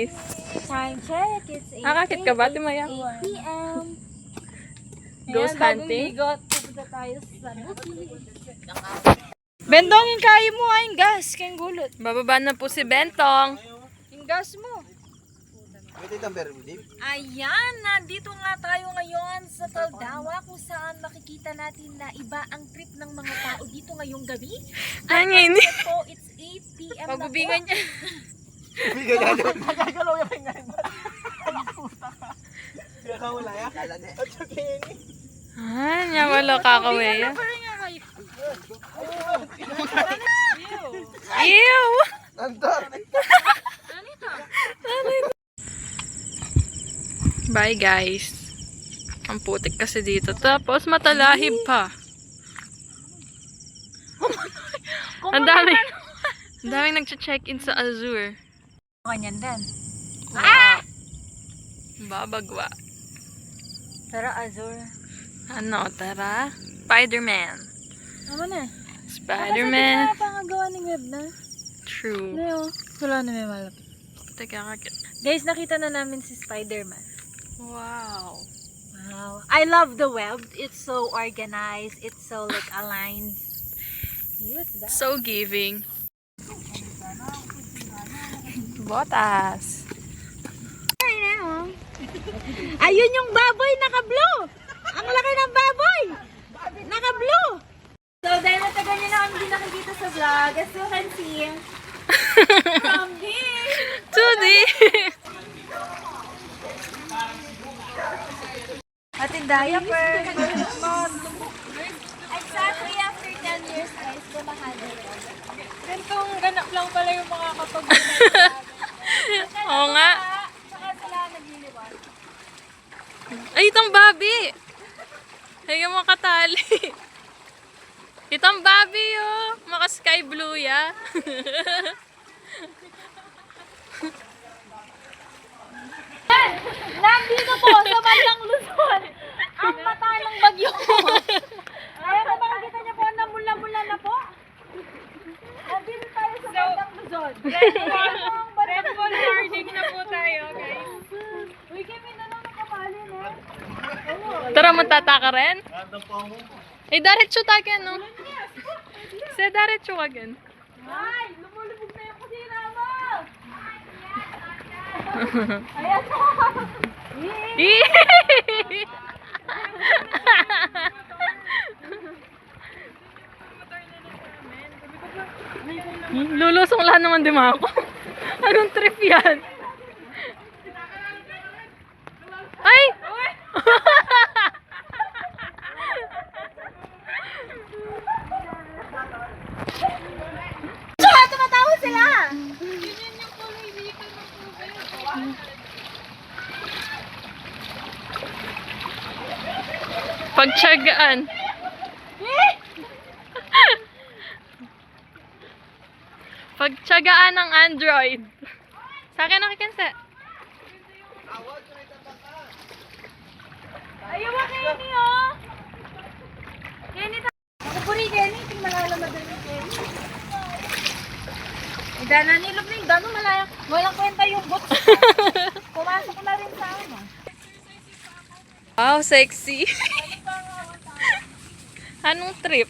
guys. Time check. It's 8 Nakakit ka ba, Timaya? 8 p.m. Ghost hunting? Pupunta tayo sa bukid. Bentong, yung kayo mo ay gas, kayong gulot. Bababa na po si Bentong. Yung gas mo. Ayan, nandito nga tayo ngayon sa Taldawa kung saan makikita natin na iba ang trip ng mga tao dito ngayong gabi. At Hangin. po, it's 8 p.m. Pagubingan niya. Ah, niya wala kakawaya. Ew! Bye guys. Ang putik kasi dito. Tapos matalahib pa. Ang daming nag-check-in sa Azure. Kanyan din. Babagwa. Tara, Azur. Ano, tara? Spider-Man. Ano na? Spider-Man. Kasi pangagawa ng web na. True. Ano? Wala na may malapit. Teka, kakit. Guys, nakita na namin si Spider-Man. Wow. Wow. I love the web. It's so organized. It's so like aligned. What's that? So giving. Botas. Ayun yung baboy, naka-blue! Ang laki ng baboy! Naka-blue! So, dahil matagal nyo na kami hindi nakikita sa vlog, as you can see, from here, 2D. ating diaper, exactly after 10 years, guys, kumahali. Bentong, ganap lang pala yung mga kapag Oo nga. Saka sila nagliliwan. Ay, itong Bobby. Ay, yung makatali. Itong Bobby, oh. Maka sky blue, ya. Nandito po sa bandang Luzon, ang mata ng bagyo. Ayan na, makikita niyo po na mula-mula na po. Nandito tayo sa bandang Luzon. Red Bull warning na po tayo, guys. Uy, kami na lang nakapalin eh. Tara, matata ka rin? Ay, daretso tayo, no? Sa daretso ka gan. Ay, lumulubog na yung kusina mo. Ayan. Lulusong lahat naman di ako. Anong trip yan? Ay! Tsaka tumatawa sila. Pagtsagaan. Pagtsagaan ng Android. Sa akin nakikansa. Ayaw ka Kenny, oh. Kenny, ako po rin Kenny. Ito malalamad na ni Kenny. Dana nilog na yung gano'ng malayak. Walang kwenta yung boots. Pumasok na rin sa ano. Wow, sexy. Anong trip?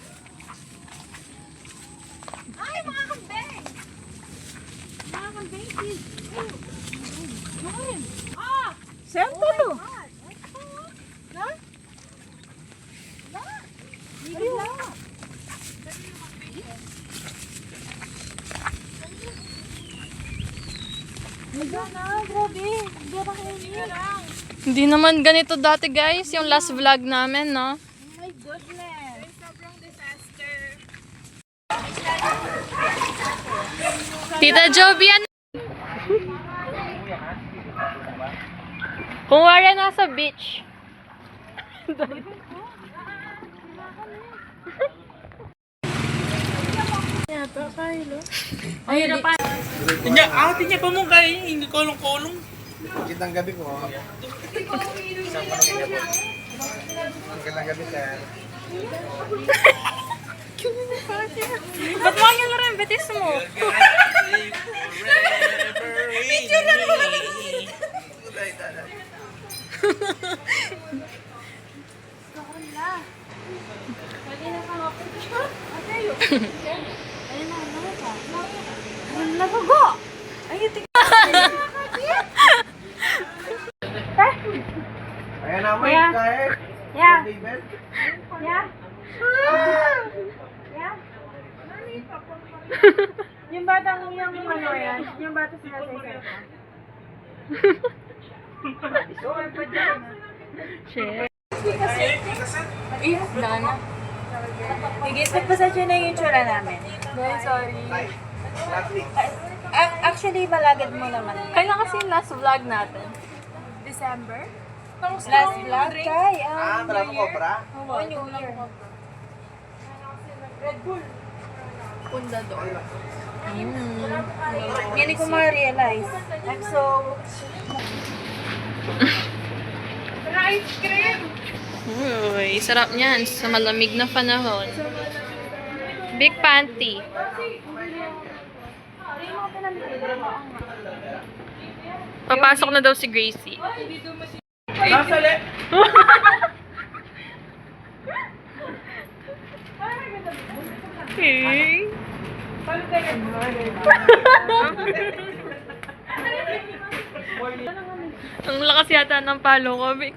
Ay, mga kambing! Mga kambing, sis. Ah! Sento to. Na? Na? Wala. Wala na, grabe. Hindi na kayo. Hindi naman ganito dati guys, yung last vlog namin, no? Oh my goodness. Sobrang disaster. Tita Joby, ano? Kung wala nasa beach. Tinya pa mo kayo, hindi kolong-kolong. Kitang gabi ko. Magandang gabi, sir. Ba't mo yung rin? Betis mo? Picture na mo Kaya? Yeah. David? Yeah. Yeah. Yung batang yung ano yan, yung bata sinasay-say ko. Shit. Higit, nagpasensya na yung tsura namin. Sorry. Plastic. Actually, malagad mo naman. Kailan kasi yung last vlog natin? December? Last vlog, Kay. Tala mo cobra? Oh, New Year. Red Bull. Punda doon. Yan hindi ko ma-realize. I'm so... Ice cream! Uy, sarap niyan sa malamig na panahon. Big panty. Papasok na daw si Gracie. Nasali! Hey. Ang lakas yata ng palo ko, Vic.